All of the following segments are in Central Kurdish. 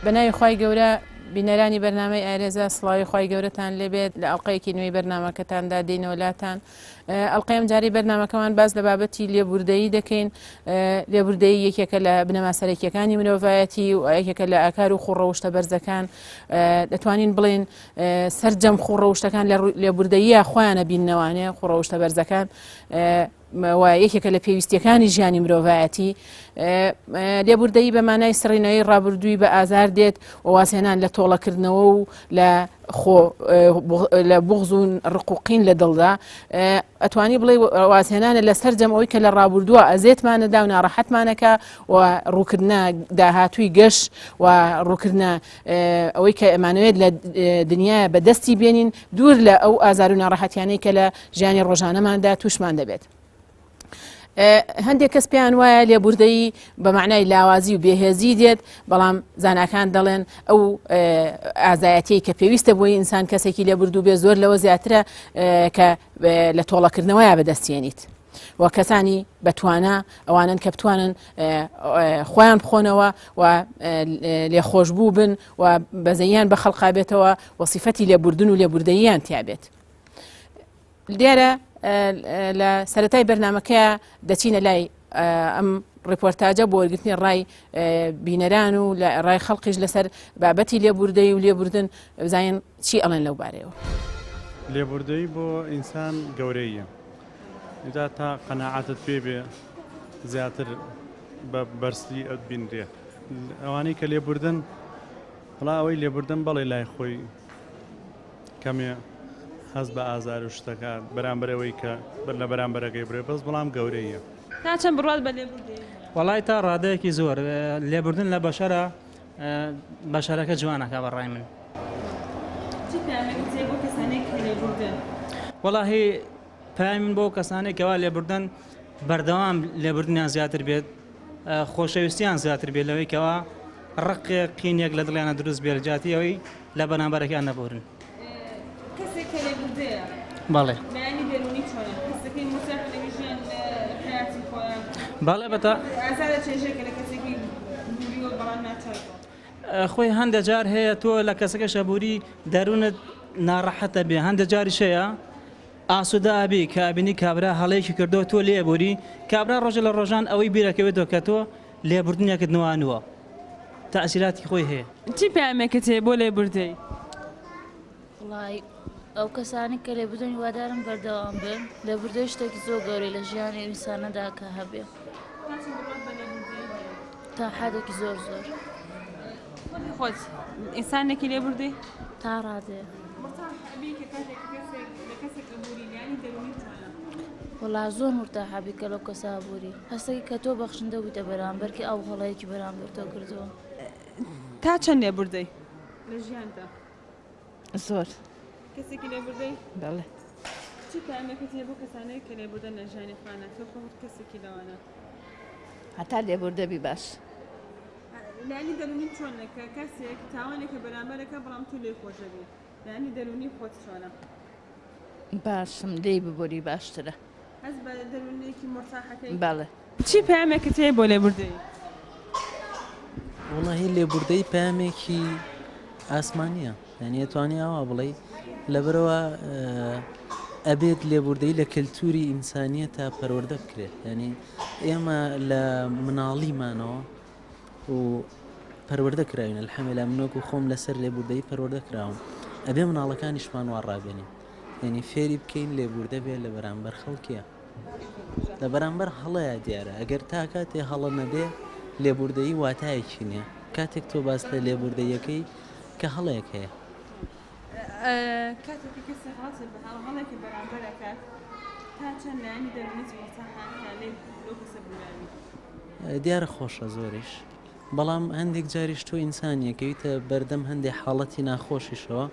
بەناوی خوای گەورە بینەرانی بەرنامەی ئارێزە سڵاوی خوای گەورەتان لێبێت لە ئەڵلقەیەکی نوێی بەرنمەکەتاندا دێنەوەلاتان. ئەڵلقەیەم جاری بەرنمەکەمان باز لە بابەتی لێبوردەیی دەکەین. لێبوردەیی یەکێکە لە بنەما سەرەکیەکانی مرۆڤایەتی و یەکێکە لە ئاکار و خوڕەوشتە بەرزەکان. دەتوانین بڵێن سەرجەم خوڕەوشتەکان لە لێبوردەییە خۆیانە بیننەوانێ خوڕەوشتە بەرزەکان یەکێکە لە پێویستیەکانی ژیانی مرۆڤایەتی. لێبوردەیی بە مانای سڕینەوەی ڕابردووی بە ئازار دێت و واسێنان لە تۆڵەکردنەوە و لە بوغز و ڕقوقین لە دڵدا. ئەتوانی بڵێ واسێنانە لە سەرجەم ئەوەی کە لە ڕابردووە ئەزێتمانەدا و ناڕەحەتمانەکە و ڕووکردنە داهاتووی گەشت و ڕووکردنە ئەوەی کە ئەمانوێت لە دنیای بەدەستی بێنین دوور لە ئەو ئازار و ناڕەحەتیانەی کە لە ژیانی ڕۆژانەماندا تووشمان دەبێت. هەندێک کەس پێیان وایە لێبوردەیی بە معنای لاوازی و بێهێزی دێت، بەڵام زاناکان دەڵێن ئەو ئازایەتی کە پێویستە بۆی ئینسان کەسێکی لێبوردوو بێ زۆر لەوە زیاترە کە لە تۆڵەکردنەوەیە بەدەستێنیت. و کەسانی بەتوانە ئەوانن کە بتوانن خۆیان بخۆنەوە و لێخۆشببوو بن و بەزەیان بە خەڵقا بێتەوە وەسیفەتی لێبوردن و لێبوردەییان تیابێت. دیارە لە سەرەتای بەرنمەکەیە دەچینە لای ئەم ڕیپۆرتاجە بۆ وەرگرتنی ڕای بینەران و لە ڕای خەڵقیش لەسەر بابەتی لێبوردەی و لێبوردن بزانین چی ئەڵێن لەو بارەیەوە. لێبوردەی بۆ ئینسان گەورەیە، دا تا قەناعەتت پێ بێ زیاتر بە بەرسی ئەوت بینرێ. ئەوانەی کە لێبوردن بەڵا ئەوەی لێبوردن بەڵێ لای خۆی کەمێ هەست بە ئازار و شتەکە بەرامبەرەوەی کە لە بەرامبەرەکەی برێ بەس بەڵام گەورەیە. تا چەند بڕات بە لێبوردەیی؟ وەڵای تا ڕادەیەکی زۆر لێبوردن لە بەشەرە بەشەرەکە جوانەکە بەڕای من. چی پامێکی تێ بۆ کەسانەی کە لێبوردن؟ وەڵاهی پای من بۆ کەسانێک کەوا لێبوردن بەردەوام لێبوردنیان زیاتر بێت، خۆشەویستیان زیاتر بێت لەوەی کەوا ڕقێ قینێک لە دڵیانە دروست بێت جاتی ئەوەی لە بەرامبەرەکەیان نەبورن. کەسێک کە لێبوردەیە بەڵێ بەیانی دەرونی چۆنە؟ کەسەکەی مۆسەر لەگە ژیان حیاتی خۆیان بەڵێ بەتا ئازارە چێژێکە لە کەسێکی دووریوە بەڵام ناچێتەوە. خۆی هەندە جار هەیە تۆ لە کەسەکە شەبووری دەروونت ناڕەحەتە بێ، هەندە جاریش هەیە ئاسوودە ئابی کابینی کابرا هەڵەیەکی کردەوە تۆ لێبووری کابرا ڕۆژە لە ڕۆژان ئەوەی بیرەکەوێتەوە کە تۆ لێبوردنیەکردنەوەوە تەئسیراتی خۆی هەیە. چی پامێکت هەیە بۆ لێبوردەی؟ وڵای ئەو کەسانی کە لێبوردنی وادارم بەردەوام بن لێبوردەی شتێکی زۆر گەورەی لە ژیانی ئینسانەدا کە هەبێ تا حدێکی زۆر زۆر. خۆت ئینسانێکی لێبوردی؟ تا ڕادێ وڵا زۆر مرتاحەبی کە لەو کەسا بووری هەستێکی کە تۆ بەخشندە بوویتە بەرامبەرکە ئەو هەڵەیەکی بەرامبەر تۆ کردووە. تا چەند لێبوردەی لە ژیاندا؟ زۆر. کەسێکی لێبوردەی؟ بەڵێ. چی پامێکت هەیە بۆ کەسانەی کە لێبوردن لە ژیانی خۆیانە تۆ خۆت کەسێکی لەوانە؟ هەتا لێبوردەبی باش. لانی دەرونی چۆنە کە کەسێک تاوانێکە بەرامبەرەکە بەڵام تو لێ خۆشەبی لانی دەرونی خۆت چۆنە؟ باشم لێی ببووری باشترە. هەست بە دەرونێکی مرتاحەکەی؟ بەڵێ. چی پامێکت هەیە بۆ لێبوردەی؟ وڵاهی لێبوردەی پامێکی ئاسمانیە، یعنی ئەتوانی ئەوە بڵێ لەبەرەوە ئەبێت لێبوردەی لە کەلتوری ئینسانیە تا پەروەردە بکرێت. یعنی ئێمە لە مناڵیمانەوە و پەروەردە کراوین ئەلحەمدولیلا منۆک و خۆم لەسەر لێبوردەی پەروەردە کراوم ئەبێ مناڵەکانیشمان وا ڕابێنین، یعنی فێری بکەین لێبوردە بێت لە بەرامبەر خەڵکیە لە بەرامبەر هەڵەیە دیارە ئەگەر تا کاتێ هەڵە نەبێ لێبوردەیی واتایەکی نییە. کاتێک تۆ باس لە لێبوردەیەکەی کە هەڵەیەک هەیە کاتێکی کەسێ هەڵێکی بەرامبەرەکات تا چەند لایانی دەرونیت مرتاحان لەو کەسە بوولانی؟ دیارە خۆشە زۆریش، بەڵام هەندێک جاریش تۆ ئینسانیەکەویتە بەردەم هەندێک حاڵەتی ناخۆشیشەوە،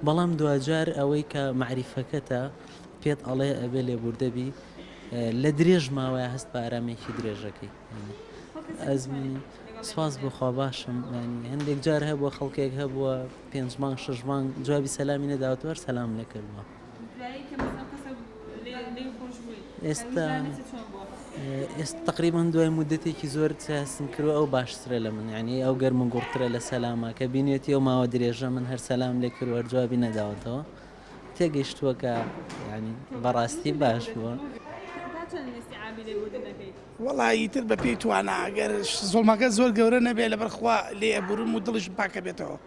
بەڵام دوجار ئەوەی کە معریفەکەتە پێت ئەڵێ ئەبێ لێبوردەبی لە درێژ ماوەیە هەست بە ئارامێکی درێژەکەی. ئەزمی سواز بخوا باشم، هەندێک جار هەبووە خەڵکێک هەبووە 5 مانگ 6 مانگ جوابی سەلامی نەداوەوە سەلام نەکردووە. ئێستا تقریبان دوای مدەتێکی زۆر چاسم کردو ئەو باشترە لە من ینی ئەو گەرمم گوڕترە لە سەلامە کە بینێتی ئەو ماوە درێژە من هەر سەلام لێ کرد وەرجوابی نەداوەتەوە تێگەیشتووە کە ینی بەڕاستی باش بووە. وڵی تر بە پێی توانە ئەگەر زۆڵمەکە زۆر گەورە نەبێ لە بەرخوا لێ ئەبوورم و دڵش پاکە بێتەوە.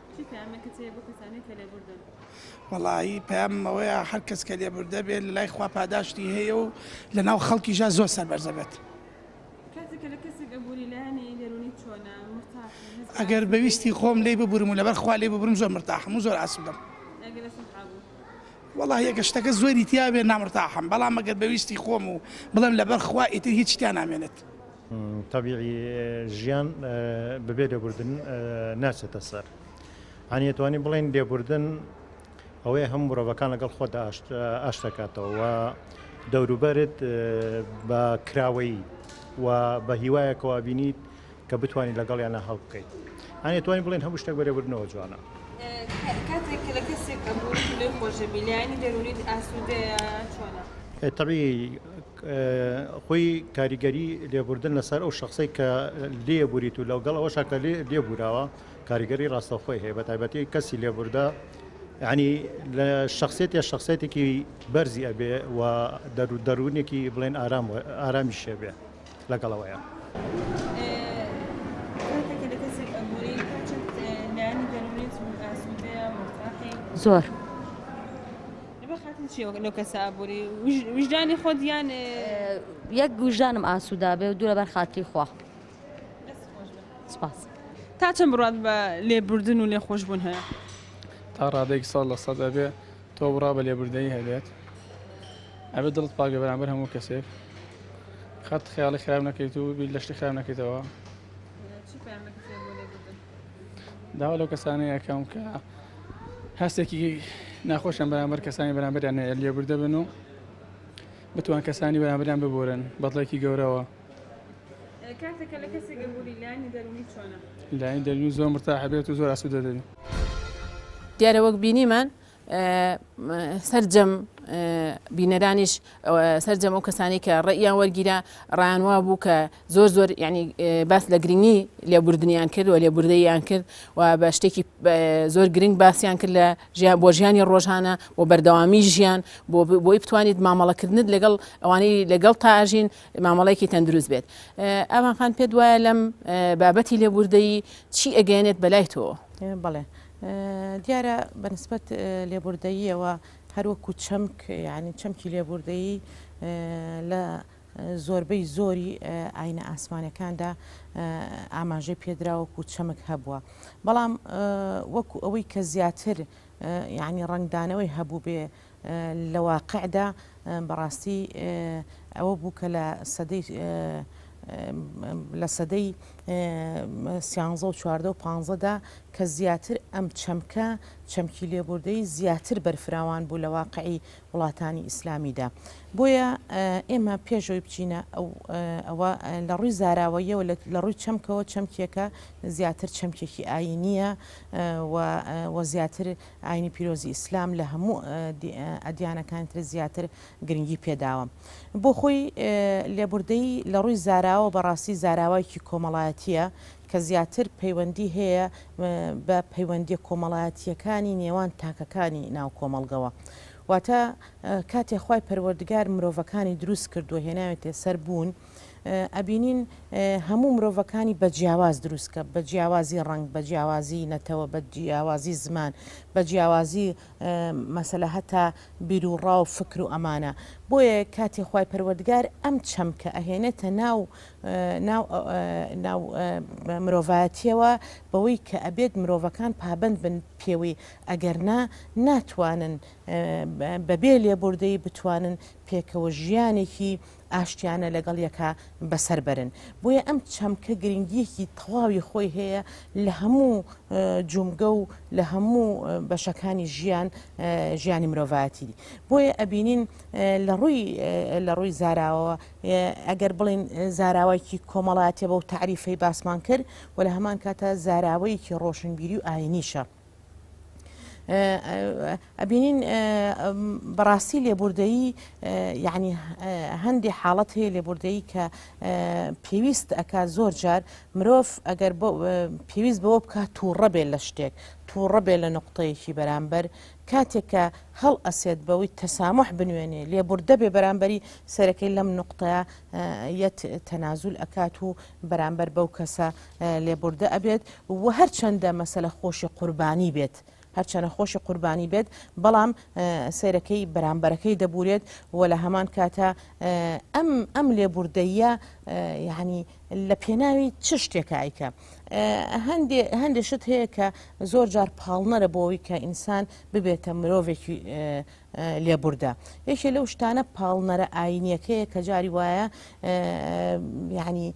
وڵی پامەوەیە هەر کەس کە لێبوردە بێت لە لای خوا پاداشتی هەیە و لە ناو خەڵکیژە زۆر سەربەرزە بێت. ئەگەر بەویستی خۆم لێ ببورم و لەبەر خوا لێ ببرم زۆر مرتاحم و زۆر ئاسوودەم. وڵی یەکە شتەکە زۆری تیا بێ نامرتاحم بەڵام ئەگەر بەویستی خۆم و بڵێم لەبەر خوا ئیتر هیچ شتیان نامێنێت. طبیعی ژیان بەبێ لێبوردن ناچێتە سەر. هەنیەتوانی بڵێن لێبوردن ئەوەیە هەموو مرۆڤەکان لەگەڵ خۆدا ئاشت دەکاتەوە و دەوروبەرت بە کراوەیی و بە هیوایەکەوە بینیت کە بتوانین لەگەڵیانە هەڵ بکەیت. هەنیەتوانی بڵێن هەموو شتێک بە لێبوردنەوە جوانە. کاتێک لە کەسێک ئەبووری لێ خۆشە بیلانی دەرونیت ئاسوودەیە چۆنە؟ طبیعی خۆی کاریگەری لێبوردن لەسەر ئەو شخصی کە لێبوریت و لەگەڵ ئەوەشە کە لێبوراوە کاریگەری ڕاستەخۆی هەیە بە تایبەتی کەسی لێبوردە ینی لە شخصێتێکی بەرزی ئەبێ و دەروونێکی بڵێن ئارامی شێبێ لەگەڵەوەیە. زۆر لەو کەسە ئابووری وجدانی خۆدیان یەک وجدانم ئاسوودا بێ و دوو لەبەر خاتری خوا. سپاس. تا چەند بڕات بە لێبوردن و لێخۆشبوون هەیە؟ تا ڕادێکی ساڵ لە سەد ئەبێ تۆ بڕا بە لێبوردنی هەبێت ئەبێت دڵت پاک بەرامبەر هەموو کەسێک خەت خەیاڵی خراپ نەکەیت و بیر لە شتی خراپ نەکەیتەوە. داوا لەو کەسانەیە یەکەم کە هەستێکی ناخۆشیان بەرامبەر کەسانی بەرامبەریان هەیە لێبوردە بن و بتوان کەسانی بەرامبەریان ببورن بەدڵێکی گەورەوە. کاتێکە لە کەسێک ئەبووری لایانی دەرونی چۆنە؟ لایانی دەرونی زۆر مرتاح بێت و زۆر ئاسوودە دەبێت. دیارە وەک بینیمان سەرجەم بینەرانیش سەرجەم ئەو کەسانی کە ڕێیان وەرگیرە ڕیانوا بوو کە زۆر زۆر ینی باس لە گرنگی لێبوردنیان کرد و لێبوردەیان کرد و بە شتێکی زۆر گرنگ باسییان کرد لە بۆ ژیانی ڕۆژانە بۆ بەردەوامی ژیان بۆی بتوانیت مامەڵەکردنت لەگەڵ ئەوانەی لەگەڵ تاژین مامەڵەیەکی تەندروست بێت. ئەوان خان پێت وایە لەم بابەتی لێبوردەیی چی ئەگەێنێت بەلای تۆ؟ بەڵێ دیارە بەنسبەت لێبوردەییەوە هەروەکو چەمک ینی چەمکی لێبوردەیی لە زۆربەی زۆری ئاینە ئاسمانەکاندا ئاماژەی پێدراوەکو چەمک هەبووە بەڵام وەکو ئەوەی کە زیاتر ینی ڕنگدانەوەی هەبوو بێ لە واقعدا بەڕاستی ئەوە بوو کە لە سەدەی 13 و 14 و 15دا کە زیاتر ئەم چەمکی لێبوردەی زیاتر بەرفراوان بوو لە واقعی وڵاتانی ئیسلامیدا. بۆیە ئێمە پێشەوەی بچینە ئەوە لە ڕووی زاراوەیەوە لە ڕووی چەمکەوە چەمکێکە زیاتر چەمکێکی ئاینیە و زیاتر ئاینی پیرۆزی ئیسلام لە هەموو ئەدیانەکانتر زیاتر گرنگی پێداوە. بۆ خۆی لێبوردەی لە ڕووی زاراوە بەڕاستی زاراوایکی کۆمەڵایەتیە کە زیاتر پەیوەندی هەیە بە پەیوەندی کۆمەڵایەتیەکانی نێوان تاکەکانی ناو کۆمەڵگەوە. واتە کاتێ خوای پەروەردگار مرۆڤەکانی دروست کردووە هێناوێتێ سەر بوون ئەبینین هەموو مرۆڤەکانی بە جیاواز دروستکە بە جیاوازی ڕنگ بە جیاوازی نەتەوە بە جیاوازی زمان بە جیاوازی مەسەلە هەتا بیر و ڕاو فکر و ئەمانە. بۆیە کاتێ خوای پەروەردگار ئەم چەمکە ئەهێنێتە ناو مرۆڤایەتیەوە بەوەی کە ئەبێت مرۆڤەکان پابند بن پێوەی ئەگەرنا ناتوانن بەبێ لێبوردەی بتوانن پێکەوە ژیانێکی ئاشتیانە لەگەڵ یەکە بەسەر برن. بۆیە ئەم چەمکە گرنگیەکی تەواوی خۆی هەیە لە هەموو جومگە و لە هەموو بەشەکانی ژیانی مرۆڤایەتی. بۆیە ئەبینین لە ڕووی زاراوە ئەگەر بڵین زاراوەیەکی کۆمەڵایەتێ بە و تعریفەی باسمان کرد و لە هەمان کاتە زاراوەیەکی ڕۆشنبیری و ئاینیشە. ئەبینین بەڕاستی لێبوردەیی یعنی هەندێک حاڵەت هەیە لێبوردەیی کە پێویست ئەکات زۆر جار مرۆڤ ئەگەر پێویست بەوە بکات تووڕە بێت لە شتێک تووڕە بێت لە نقطەیەکی بەرامبەر کاتێک کە هەڵ ئەسێت بەوەی تەسامح بنوێنێ لێبوردە بێ بەرامبەری سەرەکەی لەم نقطەیە یەت تەنازول ئەکات و بەرامبەر بەو کەسە لێبوردە ئەبێت و هەرچەندە مەسەلە خۆشی قوربانی بێت هەرچەنە خۆشی قوربانی بێت بەڵام سیرەکەی بەرامبەرەکەی دەبورێت و لە هەمان کاتە ئەم لێبوردەیە یعنی لە پێناوی چ شتێکە ئایکە هەندێک شت هەیە کە زۆر جار پاڵنەرە بۆەوەی کە ئینسان ببێتە مرۆڤێکی لێبوردە یەکێ لەو شتانە پاڵنەرە ئاینیەکەیە کە جاری وایە یعنی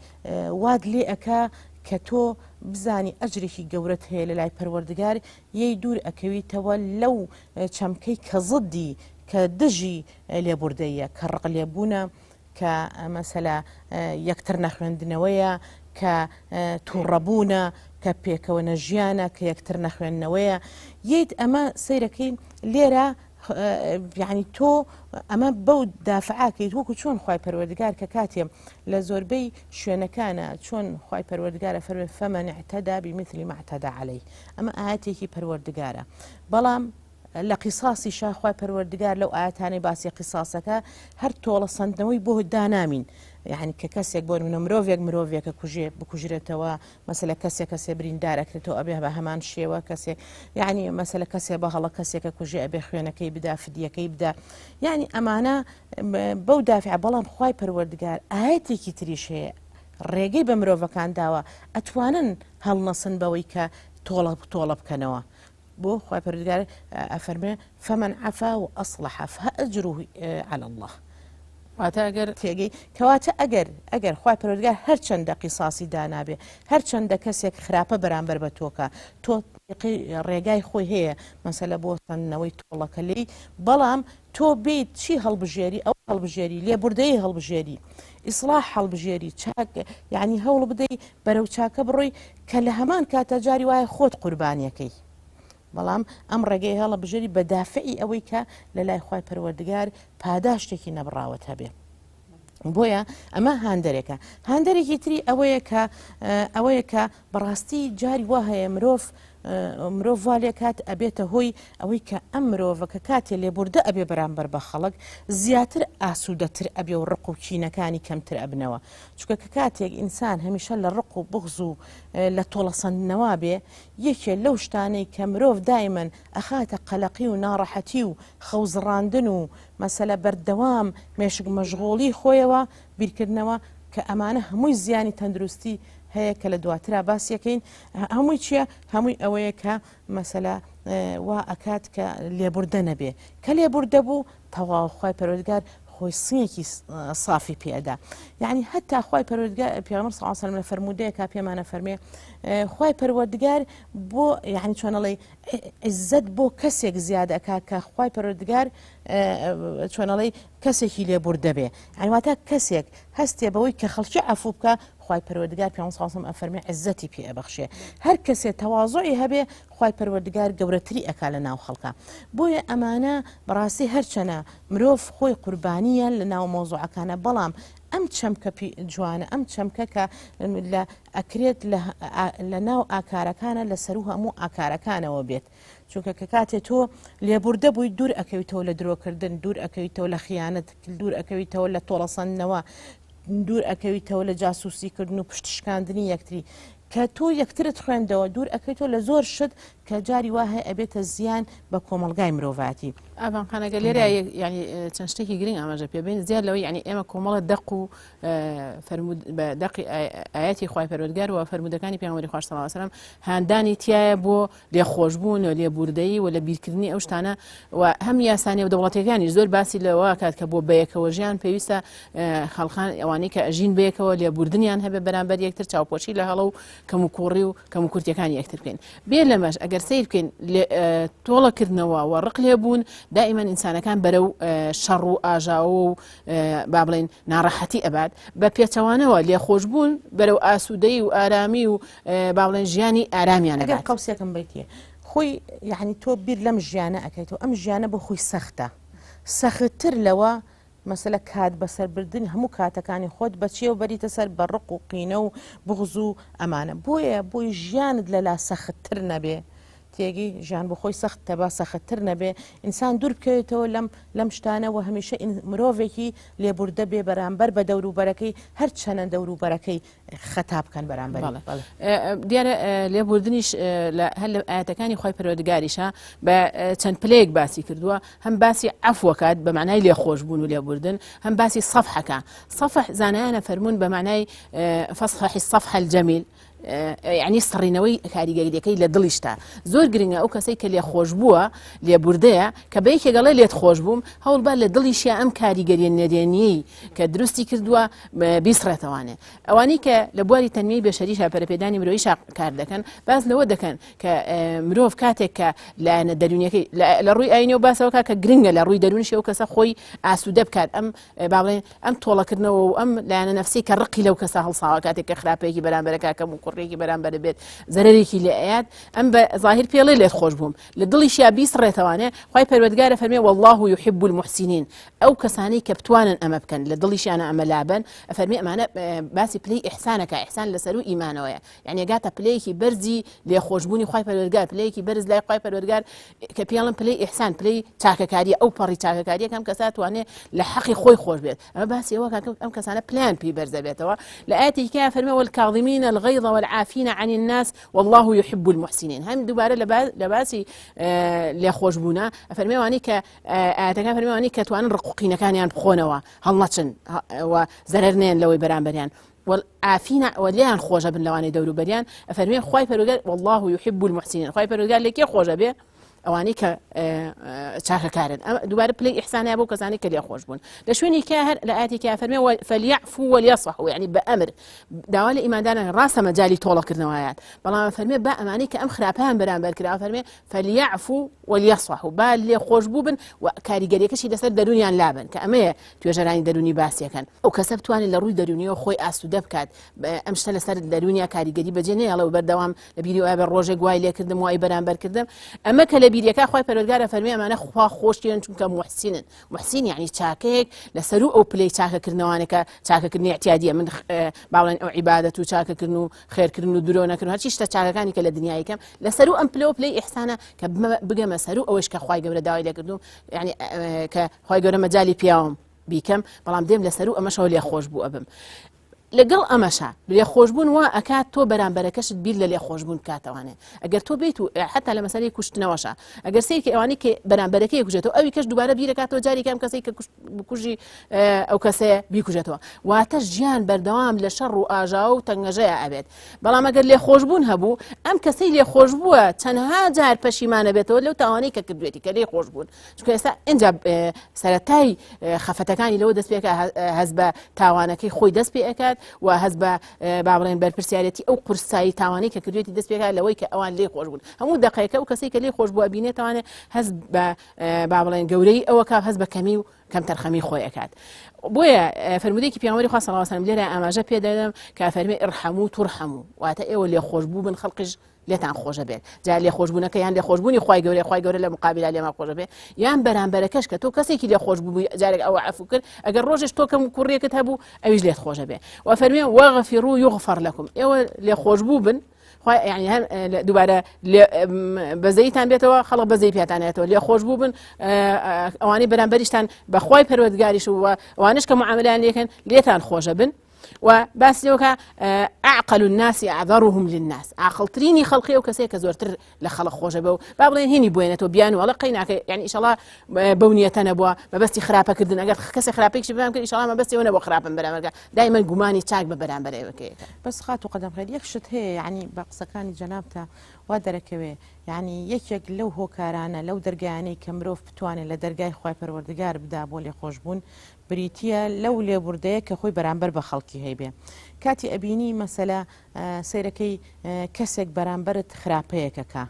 واد لێ ئەکا کە تۆ بزانی ئەجرێکی گەورەت هەیە لە لای پەروەردگار یەی دوور ئەکەویتەوە لەو چەمکەی کە زدی کە دژی لێبوردەیە کە ڕق لێبوونە کە مەسەلا یەکتر نەخوێندنەوەیە کە تووڕەبوونە کە پێکەوەنە ژیانە کە یەکتر نەخوێندنەوەیە یەیت ئەمە سەیرەکەی لێرە یعنی تۆ ئەمە بەو دافعاکەیت وەکو چۆن خوای پەروەردگار کە کاتێ لە زۆربەی شوێنەکانە چۆن خوای پەروەردگارە فەرمێ فەمەن اعتەدا بمثل ما اعتدى عليه ئەمە ئاەتێکی پەروەردگارە بەڵام لە قیساسی شاخوای پەروەردگار لەو ئاەتانەی باسی قیساسەکە هەر تۆڵە سندنەوەی بۆ دانامین یعنی کە کەسێک بۆ منە مرۆڤێکە بکوژرێتەوە مەسەلە کەسێ بریندارەکرێتەوە ئەبێ بە هەمان شێوە کەسێک یعنی مەسەلە کەسێ بە هەڵە کەسێکە کوژێ ئەبێ خوێنەکەی بدا فدیەکەی بدا یعنی ئەمانە بەو دافع بەڵام خوای پەروەردگار ئاەتێکی تریش هەیە ڕێگەی بە مرۆڤەکان داوە ئەتوانن هەڵنەسن بەوەی کە تۆڵە بکەنەوە بۆ خوای پەروەردگار ئەفەرمێ فەمەن عەفا و ئەصلح فأجره على الله واتە ئەگەر تێگەی کەواتە ئەگەر خوای پەروەردگار هەرچەندە قیساسی دانابێ هەرچەندە کەسێک خراپە بەرامبەر بە تۆکە تۆ ڕێگای خۆی هەیە مەسەلە بۆ سندنەوەی تۆڵەکە لێی بەڵام تۆ بێت چی هەڵبژێری ئەو هەڵبژێری لێبوردەیە هەڵبژێری ئیسلاح هەڵبژێری چاک یعنی هەوڵ بدەی بەرەو چاکە بڕۆی کە لە هەمان کاتە جاری وایە خۆت قوربانیەکەی بەڵام ئەم ڕێگەی هەڵە بژێری بە دافعی ئەوەی کە لە لای خوای پەروەردگار پاداشتێکی نەبڕاوت هەبێ بۆیە ئەمە هاندەرێکە هاندەرێکی تری ئەوەیە کە بەڕاستی جاری وا هەیە مرۆڤ والێ کات ئەبێتە هۆی ئەوەی کە ئەم مرۆڤەکە کاتێ لێبوردە ئەبێ بەرامبەر بە خەڵک زیاتر ئاسوودەتر ئەبێ و ڕق و کینەکانی کەمتر ئەبنەوە چونکە کە کاتێک ئینسان هەمیشە لە ڕق و بغز و لە تۆڵەسەندنەوە بێ یەکێ لەو شتانەی کە مرۆڤ دایمەن ئەخاتە قەلەقی و ناڕەحەتی و خەوزڕاندن و مەسەلە بەردەوام مێشک مەشغوڵی خۆیەوە بیرکردنەوە کە ئەمانە هەمووی زیانی تەندروستی هەیە کە لە دواترا باسیەکەین هەمووی چییە هەمووی ئەوەیە کە مەسەلا وا ئەکات کە لێبوردە نەبێ کە لێبوردە بوو تەواو خوای پەروەردگار خۆی سنگێکی صافی پێدا یعنی هەتا خوای پەروەردگار پێغەمبەر صلی الله علیه و سلم لە فەرمودەیەکە پێمانە فەرمێ خوای پەروەردگار بۆ یعنی چۆنەڵێ عزت بۆ کەسێک زیادە ئەکا کە خوای پەروەردگار چۆنەڵێ کەسێکی لێبوردە بێ یعنی واتە کەسێک هەستێ بەوەی کە خەڵکی عەفو بکە خوای پەروەردگار پێغەمبەر صلی الله علیه و سلم ئەفەرمێ عزەتی پێ ئەبەخشێ هەر کەسێ تەواضوعی هەبێ خوای پەروەردگار گەورەتری ئەکا لە ناو خەڵکە بۆیە ئەمانە بەڕاستی هەرچەنە مرۆڤ خۆی قوربانیە لە ناو مۆزوعەکانە بەڵام ئەم چەمکە جوانە ئەم چەمکە کە ئەکرێت لە ناو ئاکارەکانە لەسەر و هەموو ئاکارەکانەوە بێت چونکە کە کاتێ تۆ لێبوردە بووی دوور ئەکەویتەوە لە درۆکردن دوور ئەکەویتەوە لە خیانەت دوور ئەکەویتەوە لە تۆڵەسەندنەوە دوور ئەکەویتەوە لە جاسوسیکردن و پشتشکاندنی یەکتری کە تۆ یەکترت خوێندەوە دوور ئەکەیتەوە لە زۆر شت کە جاری وایە ئەبێتە زیان بە کۆمەلگای مرۆڤاتی ئەڤانخانەگە لێرە ینی چەند شتێکی گرنگ ئاماژە پێبین زیاد لەوەی ینی ئێمە کۆمەڵە دەق و بە دەقی ئاەتی خوای پەروەردگار و فەرمودەکانی پێغەمبەری خوا صلی الله علیه و سلم هاندانی تایە بۆ لێخۆشبوون و لێبوردەیی و لە بیرکردنی ئەو شتانە و هەم یاسانی و دەوڵەتەکانی زۆر باسی لەوە کات کە بۆ بەیەکەوە ژیان پێویستە خەڵخان ئەوانەی کە ئەژین بەیەکەوە لێبوردنیان هەبێ بەرامبەر یەکتر چاوپۆشی لە هەڵە و کەم و کوڕی و کەم و کورتیەکانی یەکتر بکەین بێ لەمەش ئەگەر سیر بکەین تۆڵەکردنەوە و ڕق لێبوون دائیمەن ئینسانەکان بەرەو شەڕ و ئاژاوە و با بڵێن ناڕەحەتی ئەبات بە پێچەوانەوە لێخۆشبوون بەرەو ئاسوودەی و ئارامی و با بڵێن ژیانی ئارامیان ئەگەر قەوسێکم بیتێ خۆی یعنی تۆ بیر لەم ژیانە ئەەکەیتەوە ئەم ژیانە بۆ خۆی سەختە سەختتر لەوە مەسەلە کات بەسەربردن هەموو کاتەکانی خۆت بەچێ و بەریتە سەر بەڕق و قینە و بغز و ئەمانە بۆی ژیانت لەلا سەختتر نەبێ تێگی ژیان بۆ خۆی سەختە با سەختتر نەبێ ئینسان دوور بکەوێتەوە لەم شتانەوە هەمیشە مرۆڤێکی لێبوردە بێ بەرامبەر بە دەوروبەرەکەی هەر چەنە دەوروبەرەکەی خەتا بکەن بەرامبەر دیارە لێبوردنیش هەر لە ئاەتەکانی خۆی پەروەردگاریشە بە چەند پلەیەک باسی کردووە هەم باسی عەفوەکات بە معنای لێخۆشبوون و لێبوردن هەم باسی سەفحەکە سەفح زانایانە فەرموون بە معنای فەسحی الصفح الجەمیل یعنی سڕینەوەی کاریگەریەکەی لە دڵیشتا زۆر گرنگە ئەو کەسەی کە لێ خۆش بووە لێبوردەیە کە بەیەکێ گەڵێ لێت خۆش بووم هەوڵبا لە دڵیشیا ئەم کاریگەریە نەدێنیی کە دروستی کردووە بیسڕێتەوانێ ئەوانەی کە لە بواری تەنمیەی بەشەریشا پەرەپێدانی مرۆییش کار دەکەن باز لەوە دەکەن کە مرۆڤ کاتێک کە لایەنە دەرونیەکەی لە ڕووی ئاینەوە باسەوەکە کە گرنگە لە ڕووی دەرونیشی ئەو کەسە خۆی ئاسوودە بکات ئەم باڵێن ئەم تۆڵەکردنەوە و ئەم لایەنە نەفسی کە ڕقی لەو کەسە هەڵساوە کاتێک کە خراپەیەکی بەرامبەرەکە کەم و کوڕێکی بەرامبەر بێت زەرێکی لێ ئەیات ئەم بە ظاهر پێڵێ لێت خۆش بووم لە دڵیشیا بیسڕێتەوانێ خی پەروەردگارە فەرمێ والله يحب المحسنين ئەو کەسانی کە بتوانن ئەمە بکەن لە دڵیشیانە ئەمە لابن فەرمێ ئەمانە باسی پلەی ئیحسانەکە ئیحسان لەسەر و ئیمانەوەیە یعنی ئەگاتە پلەیەکی بەرزی لێخۆشبوونی خی پەروەردگار پلەیەکی بەرز لای خی پەروەردگار کە پێڵم پلەی ئیحسان پلەی چاکەکاریە ئەو پەڕی چاکەکاریە کەم کەسا توانێ لە حەقی خۆی خۆش بێت ئەمە باسی ئەوە ئەم کەسانە پلان پێی بەرزە بێتەوە لە ئاەتێکە فەرمێ والكاظمين الغيظ والعافين عن الناس والله يحب المحسنين هم دوباره لباسي لخوشبونا فرميواني ك اتكان فرميواني كتوان رقوقين كانيان بخونوا هلنچن وزررنين لو برانبريان والعافين وليان خوجه بن لواني دورو بريان فرمي خوي فرقال والله يحب المحسنين خوي فرقال لك خوجه به ئەوانەی کە چاکەکارن دووبارە پلەی ئیحسانیان بۆ کەسانی کە لێ خۆش بوون لە شوێنی کە هەر لە ئاەتێکی فەرمێ فەلیعفوا ولیەصفحوا یعنی بە ئەمر داوا لە ئیمانداران ڕاستە مەجالی تۆڵەکردنەوەیات بەڵام فەرمێ با ئەمانەی کە ئەم خراپەیان بەرامبەر کراوە فەرمێ فەلیعفوا ولیەصفحوا با لێ خۆش بوو بن و کاریگەریەکەشی لەسەر دەرونیان لابن کە ئەمەیە توێژەرانی دەرونی باسیەکەن ئەو کەسە بتوانێت لە ڕووی دەرونیەوە خۆی ئاسوودە بکات ئەم شتە لەسەر دەرونیا کاریگەری بەجێ نەیەڵێ و بەردەوام لە بیری وایە بە ڕۆژێک وای لێکردم وای بەرامبەرکردم ئەمە کە لە بیریەکە خۆی پەروەردگارە فەرمێ ئەمانە خوا خۆشیان چونکە محسینن محسین یعنی چاکەیەک لەسەر ئەو پلەی چاکەکردنەوەانەکە چاکەکردنی احتیادیە من باڵێن ئەو عیبادەت و چاکەکردن و خێرکردن و درۆ نەکردن هەرچی شتە چاکەکانی کە لە دنیای کەم لەسەر ئەم پلەی ئیحسانە کە بگەمە سەر ئەوەش کە خوای گەورە داوای لێکردوم یعنی کە خوای گەورە مەجالی پیاوم بیکەم بەڵام دێم لەسەر ئەمەشەوە لێ خۆش بوو ئەبم لەگەڵ ئەمەشە لێخۆشبوون وا ئەکات تۆ بەرامبەرەکەشت بیر لە لێخۆشبوون کاتەوانێ ئەگەر تۆ بیت و حتا لە مەسەلەی کوشتنەوەشە ئەگەر سەیرکە ئەوانەی کە بەرامبەرەکەی کوژێتەوە ئەوی کەش دووبارە بیرەکاتەوە جاری کەم کەسەی کە بکوژی ئەو کەسەیە بیکوژێتەوە واتە ژیان بەردەوام لە شەڕ و ئاژاو و تەنگەژەیە ئەبێت بەڵام ئەگەر لێخۆشبوون هەبوو ئەم کەسەی لێخۆش بووە چەندها جار پەشیمانە بێتەوە لەو تاوانەی کە کردوێتی کە لێخۆش بوون چونکە ئێستا ئینجا سەرەتای خەفەتەکانی لەوە دەست پێکە هەز بە تاوانەکەی خۆی دەست پێ ئەکات و هەز بە باڵێن بەرپرسیارەتی ئەو قورسایی تاوانی کە کردوێتی دەست پێکات لەوەی کە ئەوان لێ خۆش بوون هەموو دقیقە و کەسێک کە لێ خۆش بووە بینێتوانێت هەز بە باڵێن گەورەی ئەوە کا هەز بە کەمی و کەم تەرخەمی خۆی ئەکات بۆیە فەرمودێکی پیامبەری خوا صلی الله علیه و سلم لێرە ئاماژە پێ دەدەم کە فەرمێ ئرحەموا تورحەموا واتە ئێوە لێ خۆش بوو بن خەڵقیش لێتان خۆشە بێت جا لێ خۆشبوونەکە یان لێ خۆشبوونی خوای گەورە لە مقابل لێمە خۆشە بێت یان بەرامبەرەکەش کە تۆ کەسێکی لێ خۆش بوو جارێک ئەوە عەفو کرد ئەگەر ڕۆژێش تۆ کەم کوڕێکت هەبوو ئەویش لێت خۆشە بێت و فەرمێ وەغفروا یغفر لەکم ئێوە لێ خۆش بوو بن يعني هەر دووبارە بەزەیتان بێتەوە خەڵک بەزەی پێتانێتەوە لێ خۆش بوو بن ئەوانەی بەرامبەریشتان بەخوای پەروەردگاریش و ئەوانش کە معاملەیان لێکەن لێتان خۆشە بن و باسیەوەکە أعقل الناس أعذرهم للناس عاقلترینی خەڵقی ئەو کەسێک کە زۆرتر لە خەڵق خۆشە بە و با بڵێن هێنی بوێنێتەوە بیان وڵە قەیناکە یعنی ئینشاڵڵا بەو نیەتە نەبووە مەبەستی خراپەکردن ئەگەر کەسێ خراپێکی بەرام کرد ئینشاڵڵا مەبەستی ئەوە نەبووە خراپن بەرامبەرەکە دایمەن گومانی چاک بە بەرامبەرەوەکەیەکە بەس خات و قەدەم خێر یەک شت هەیە یعنی بە قسەکانی جەنابتە وا دەرەکەوێ یعنی یەکێک لەو هۆکارانە لەو دەرگایانەی کە مرۆڤ بتوانێت لە دەرگای خوای پەروەردگار بدا بۆ لێخۆشبوون بریتیە لەو لێبوردەیە کە خۆی بەرامبەر بە خەڵکی هەیبێ کاتی ئەبینی مەسەلە سەیرەکەی کەسێک بەرامبەرت خراپەیەکەکە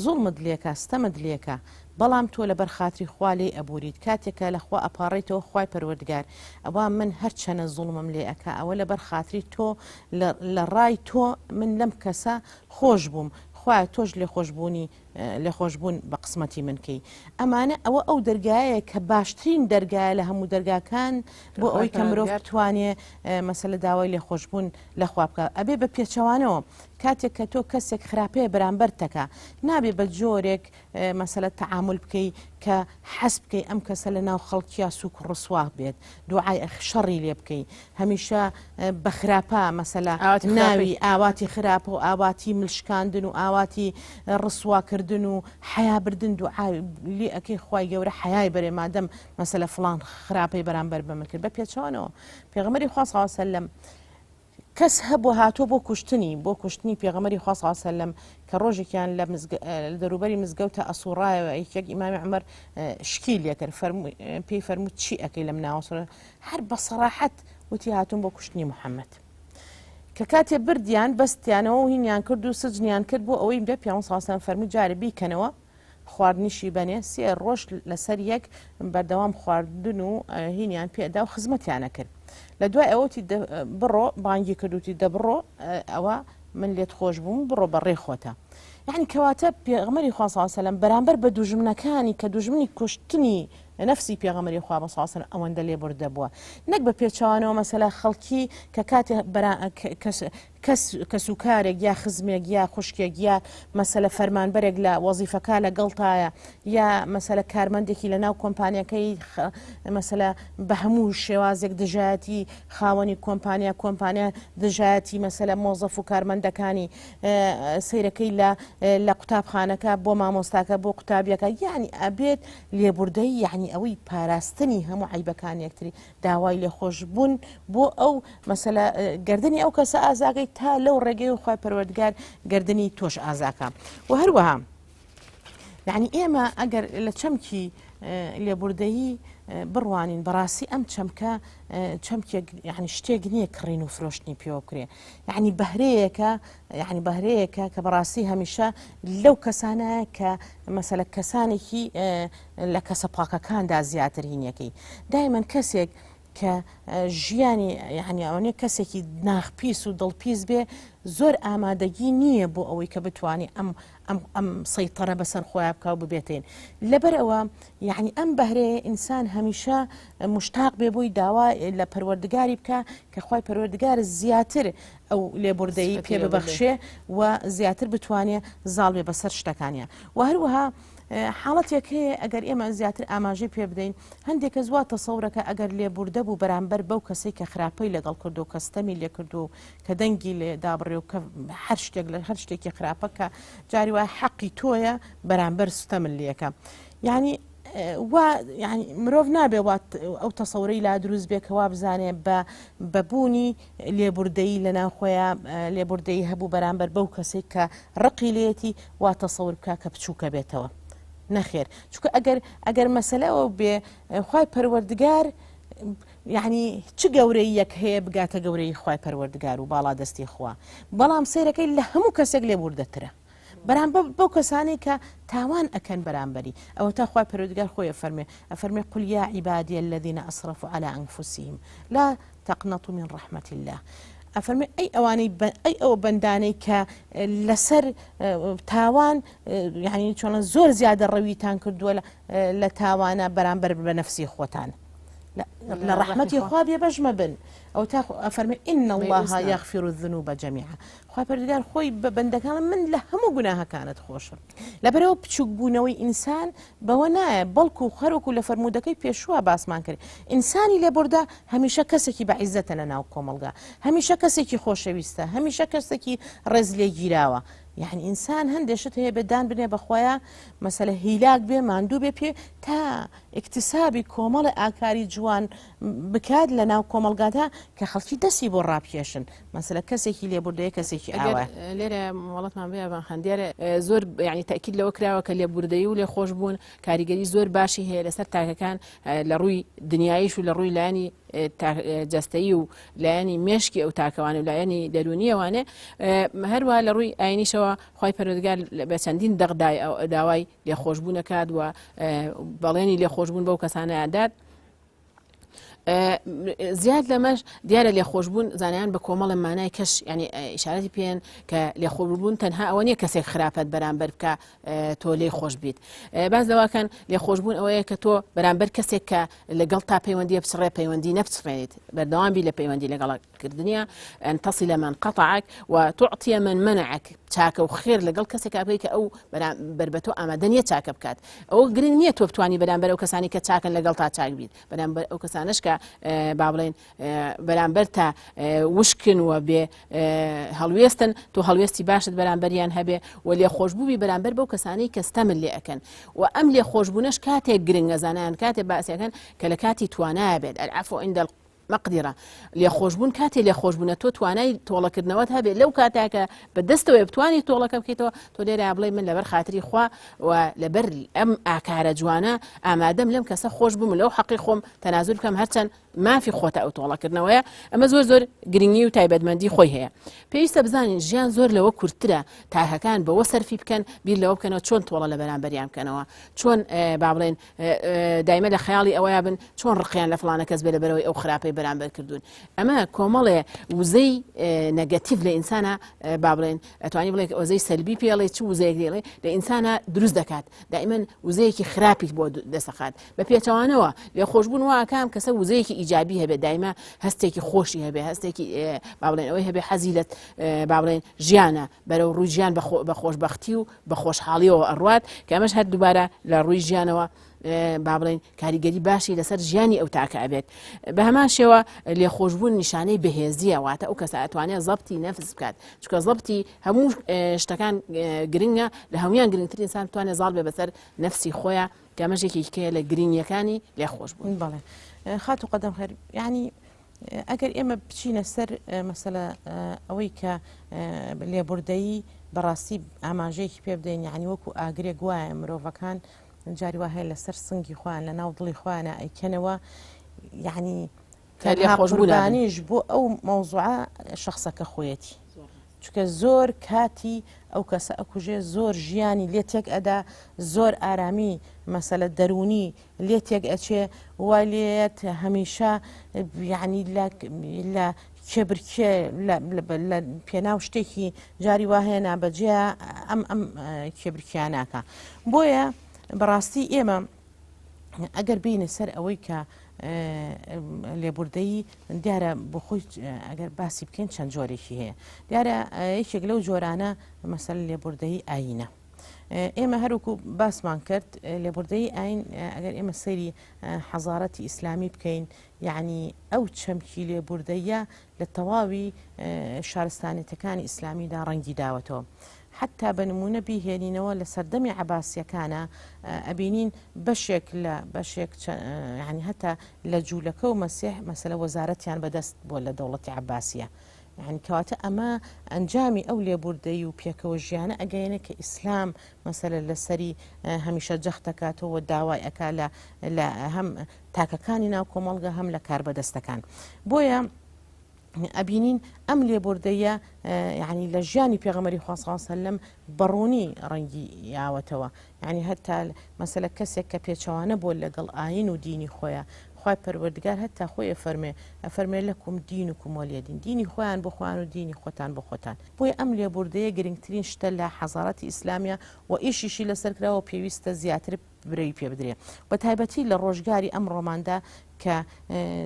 زوڵمت لێکە ستەمت لێکە بەڵام تۆ لەبەر خاتری خوا لێ ئەبوریت کاتێکە لەخوا ئەپاڕێتەوە خوای پەروەردگار ئەوە من هەر چەنە زوڵمم لێ ئەکا ئەوە لەبەر خاتری تۆ لە ڕای تۆ من لەم کەسە خۆش بووم خوای تۆش لێ خۆشببوون بە قسمەتی منکەی ئەمانە ئەو دەرگایە کە باشترین دەرگایە لە هەموو دەرگاکان بۆ ئەوەی کە مرۆڤ بتوانێت مەسەلە داوای لێ خۆشببوون لە خوا بکە ئەبێ بە پێچەوانەوە کاتێک کە تۆ کەسێک خراپەیە بەرامبەر تەکە نابێ بە جۆرێک مەسەلە تەعامل بکەی کە حەس بکەی ئەم کەسە لە ناو خەڵکییا سوک و ڕسوا بێت دوعای شەڕی لێ بکەی هەمیشە بە خراپە مەسەلە ناوی ئاواتی خراپە و ئاواتی ملشکاندن و ئاواتی ڕسواکردن و حیابردن دوعای لێ ئەەکەی خی گەورە حیای بەرێ مادەم مەسەلە فلان خراپەی بەرامبەر بەمن کرد بە پێچەوانەوە پێغەمبەری خوا صلی الله علیه وسلم کەس هەبوو هاتۆ بۆ کوشتنی پێغەمبەری خوا صلی الله علیه وسلم کە ڕۆژێکیان لە دەروبەری مزگەوتە ئەسوڕایەوە یەکێک ئیمامی عومەر شکی لێ کرد پێی فەرمووت چی ئەەکەی لەم ناوەسەر هەر بە سەراحەت وتی هاتوون بۆ کوشتنی محەممەد کە کاتێ بردیان بەستیانەوە و هینیان کرد و سجنیان کرد بۆ ئەوەی بێ پیان ساسان فەرمووی جارە بیکەنەوە خواردنیشی بەنێ سێ ڕۆژ لەسەر یەک بەردەوام خواردن و هینیان پێدا و خزمەتیانە کرد لە دوای ئەوەتی بڕۆ بانگی کردوتی دەبڕۆ ئەوە من لێت خۆش بووم بڕۆ بەڕێ خۆتە یعنی کەواتە پێغەمبەری خوا صلی الله علیه وسلم بەرامبەر بە دوژمنەکانی کە دوژمنی کوشتنی نفسی پێغەمبەری خوا صلی الله علیه وسلم ئەوەندە لێ بردە بووە نەک بە پێچەوانەوە مەسەلە خەڵکی کە کاتێ کەسوکارێک یا خزمێک یا خوشکێک یا مەسەلە فەرمانبەرێک لە وەزیفەکە لەگەڵتایە یا مەسەلە کارمەندێکی لە ناو کۆمپانیەکەی مەسەلە بە هەموو شێوازێک دژایەتی خاوەنی کۆمپانیا دژایەتی مەسەلە مۆزەف و کارمەندەکانی سیرەکەی لە قوتابخانەکە بۆ مامۆستاکە بۆ قوتابیەکە یعنی ئەبێت لێبوردەی یعنی ئەوەی پاراستنی هەموو عیبەکان یەکتری داوای لێخۆشبوون بۆ ئەو مەسەلە گردنی ئەو کەسە ئازاگەی تا لەو ڕێگەی و خی پەروەردگار گردنی تۆش ئازاکە و هەروەها یعنی ئێمە ئەگەر لە چەمکی لێبوردەیی بڕوانین بەڕاستی ئەم چەمکێک یعنی شتێک نییە کڕین و فرۆشتنی پێوە بکرێ یعنی بەهرەیەکە کە بەڕاستی هەمیشە لەو کەسانە کە مەسەلە کەسانێکی لە کەسە پاکەکاندا زیاتر هینیەکەی دایمەن کەسێک کە ژیانی یعنی ئەوەیە کەسێکی ناخپیس و دڵپیس بێ زۆر ئامادەگی نییە بۆ ئەوەی کە بتوانێت ئەم سەیطرە بەسەر خۆیان بکاو ببێتین لەبەرەوە یعنی ئەم بەهرەیە ئینسان هەمیشە مشتاق بێ بۆی داوا لە پەروەردگاری بکە کە خی پەروەردگار زیاتر ئەو لێبوردەیی پێ ببەخشێ و زیاتر بتوانێت زاڵ بێ بەسەر شتەکانیە و هەروەها حاڵەتێک هەیە ئەگەر ئێمە زیاتر ئاماژەی پێ بدەین هەندێکە زوا تەسەورەکە ئەگەر لێبوردە بوو بەرامبەر بەو کەسەی کە خراپەی لەگەڵ کرد و کەستەمی لێ کرد و کە دەنگی لێ دابڕێ و کە هەر شتێک لە هەر شتێکی خراپەکە جاری وای حەقی تۆیە بەرامبەر ستەمن لێەکە یعنی ینی مرۆڤ نابێ ئەو تەسەورەی لا دروست بێکەوا بزانێ بەبوونی لێبوردەیی لە ناوخۆیان لێبوردەیی هەبوو بەرامبەر بەو کەسێک کە ڕقی لێتی وا تەسەور بکە کە بچووکە بێتەوە نەخێر چونکە ئەگەر مەسەلەوە بێ خی پەروەردگار یعنی چ گەورەی یەک هەیە بگاتە گەورەی خی پەروەردگار و باڵا دەستی خوا بەڵام سیرەکەی لە هەموو کەسێک لێبوردەترە بەرامبەر بەو کەسانی کە تاوان ئەکەن بەرامبەری ئەوە تا خی پەروەردگار خۆی ئەفەرمێ قل یا عبادی الذين اسرفوا على انفسهم لا تقنطوا من رحمة الله ئەفەرمێ ئەی ئەو بەندانەی کە لەسەر تاوان یعنی چۆنە زۆر زیادە ڕەویتان کردووە لە تاوانە بەرامبەر بە نەفسی خۆتان لە ڕەحمەتی خوا بێبەژمە بن ئەو تا ئەفەرمێ إن الله يغفر الذنوب جميعا خوا پەروەردگار خۆی بە بەندەکان من لە هەموو گوناهەکانت خۆشم لەبەرەوە بچووک بوونەوەی ئینسان بەوە نایە بەڵکو و خەرۆک و لە فەرمودەکەی پێشووە باسمان کرد ئینسانی لێبوردا هەمیشە کەسێکی بەعیزەتە لە ناو کۆمەلگا هەمیشە کەسێکی خۆشەویستە هەمیشە کەسێکی ڕێز لێ گیراوە یعنی ئینسان هەندێشت هەیە بەدان بنێ بەخۆیان مەسەلە هیلاک بێ ماندوو بێ پێ تا اکتسابی کۆمەڵی ئاکاری جوان بکات لە ناو کۆمەلگادا کە خەڵکی دەستی بۆ ڕاپێشن مەسەلە کەسێکی لێبوردەیە کەسێکی ئاوە لێرە وڵاتمان بێ خەندیارە زۆر یعنی تاکید لەوە کراوە کە لێبوردەیی و لێ خۆش بوون کاریگەری زۆر باشی هەیە لەسەر تاکەکان لە ڕووی دنیاییش و لە ڕووی لایانی جەستەیی و لایانی مێشکی ئەو تاکەوانە و لایانی دەرونیەوانێ هەروە لە ڕووی ئاینیشەوە خی پەروەردگار بە چەندین دەغدای داوای لێخۆشبوونەکات و بەڵێنی لێخۆشبوون بەو کەسانەیەدات زیاد لەمەش دیارە لێخۆشبوون زانیان بە کۆمەڵە مانای کەش ینی ئیشارەتی پێن کە لێخۆبوون تەنها ئەوە نیە کەسێک خراپەت بەرامبەر بکە تۆ لێ خۆش بیت باز دەواکەن لێخۆشبوون ئەوەیە کە تۆ بەرامبەر کەسێک کە لەگەڵ تا پەیوەندی بچڕێ پەیوەندی نەبچڕێنیت بەردەوام بی لە پەیوەندی لەگەڵکردنیە ئەن تصل من قطعك وتعطي من منعك چاکە و خێر لەگەڵ کەسێک بکەی کە ئەو بەرامبەر تۆ ئامادە نییە چاکە بکات ئەوە گرنگ نییە تۆ بتوانانی بەرامبەر ئەو کەسانی کە چاکن لەگەڵ تا چاک بیت بەرامبەر ئەو کەسانش کە با بڵێن بەرامبەر تا وشکن و بێ هەڵوێستن تۆ هەڵوێستی باشت بەرامبەریان هەبێ و لێ خۆشببووی بەرامبەر بەو کەسانی کەستەمن لێ ئەەکەن و ئەم لێ خۆشببوونەش کاتێک گرنگە زانیان کاتێک باسیەکەن کە لە کاتی توانایە بێت العفو عند مەقدیرە لێ خۆشببوون کاتێ لێ خۆشببوونە تۆ توانای تۆڵەکردنەوەت هەبێت لەو کاتاکە بەدەستەوەی بتوانانی تۆڵەکە بکەیتەوە تۆ لێرە بڵێ من لەبەر خاتری خوا و لەبەر ئەم ئاکارە جوانە ئامادەم لەم کەسە خۆش بووم لەو حەقی خۆم تەنازول بکەم هەرچەند مافی خۆتە ئەو تۆڵەکردنەوەیە ئەمە زۆر زۆر گرنگی و تایبەتمەندی خۆی هەیە پێویستە بزانین ژیان زۆر لەوە کورتترە تاهەکان بەوە سەرفی بکەن بیر لەوە بکەنەوە چۆن تۆڵە لە بەرامبەریان بکەنەوە چۆن با بڵێن دایمە لە خەیاڵی ئەوەیە بن چۆن ڕقیان لە فڵانە کەس بێ لەبەرەوەی ئەو خراپەی بەرامبەر کردوون ئەمە کۆمەڵێ وزەی نەگەتیڤ لە ئینسانە با بڵێن ئەتوانی بڵێ وزەی سەلبی پێڵێ چ وزەیەک دێڵێ لە ئینسانە دروست دەکات دائیمەن وزەیەکی خراپی بۆ دەسەخات بە پێچەوانەوە لێ خۆشببوون واکام کەسە وزەیەکی ئیجابی هەبێت دایمە هەستێکی خۆشی هەبێ هەستێکی با بڵێن ئەوەی هەبێ حەزی لە با بڵێن ژیانە بەرەو ڕووی ژیان بە خۆشبەختی و بە خۆشحاڵیەوە ئەڕوات کە ئەمەش هەر دووبارە لە ڕووی ژیانەوە با بڵێن کاریگەری باشی لەسەر ژیانی ئەو تاکە ئەبێت بە هەمان شێوە لێخۆشبوون نیشانەی بەهێزیە واتە ئەو کەسە ئەتوانێت زەبتی نەفس بکات چکە زەبتی هەموو شتەکان گرنگە لە هەمویان گرنگتر ئینسان بتوانێت زاڵ بێ بەسەر نەفسی خۆیە کە ئەمەژێکی کەیە لە گرنگیەکانی لێخۆشبوون بەڵێ خات و قەدەم خێر یعنی ئەگەر ئێمە بچینە سەر مەسەلە ئەوەی کە لێبوردەیی بەڕاستی ئاماژەیەکی پێ بدەین یعنی وەکو ئاگرێک وایە مرۆڤەکان جاری وا هەیە لەسەر سنگی خۆیان لە ناو دڵی خۆیانە ئەیکەنەوە یعنی قوربانیش بۆ ئەو مەوزوعە شخصەکە خۆیەتی چونکە زۆر کاتی ئەو کەسە ئەکوژێ زۆر ژیانی لێ تێک ئەدا زۆر ئارامی مەسەلە دەرونی لێ تێک ئەچێ وای لێت هەمیشە یعنی لە کێبرکێ لە پێناو شتێکی جاری وا هەیە نابەجێ ئەم کێبرکیاناکە بۆیە بەڕاستی ئێمە ئەگەر بینە سەر ئەوەی کە لێبوردەیی دیارە بۆ خۆی ئەگەر باسی بکەین چەند جۆرێکی هەیە دیارە یەکێک لەو جۆرانە مەسەل لێبوردەیی ئاینە ئێمە هەروکو باسمان کرد لێبوردەیی ئاین ئەگەر ئێمە سەیری حەزارەتی ئیسلامی بکەین یعنی ئەو چەمکی لێبوردەیە لە تەواوی شارستانێتەکانی ئیسلامیدا ڕەنگی داوەتەوە حتا بە نمونە بیهێنینەوە لە سەردەمی عەباسیەکانە ئەبینین بەشێک ینی هەتا لە جوولەکە و مەسیح مەسەلە وەزارەتیان بەدەست بۆ لە دەوڵەتی عەباسیە یعنی کەواتە ئەمە ئەنجامی ئەو لێبوردەی و پێکەوە ژیانە ئەگەیەنە کە ئیسلام مەسەلە لەسەری هەمیشە جەختەکاتەوە داوای ئەکا لە هەم تاکەکانی ناو کۆمەڵگە هەم لە کاربەدەستەکان بۆیە ئەبینین ئەم لێبوردەیە یعنی لە ژیانی پێغەمبەری خوا صلی الله علیه و سلم بەڕوونی ڕەنگی یاوەتەوە یعنی هەتا مەسەلە کەسێک کە پێچەوانە بۆ لەگەڵ ئاین و دینی خۆیە خوای پەروەردگار هەتا خۆی ئەفەرمێ لەکم دینکم وەلیە دین دینی خۆیان بۆ خۆیان و دینی خۆتان بۆ خۆتان بۆیە ئەم لێبوردەیە گرنگترین شتە لە حەزارەتی ئیسلامیە و ئیشیشی لەسەرکراوە پێویستە زیاتر برەوی پێ بدرێ بە تایبەتی لە ڕۆژگاری ئەم ڕۆماندا کە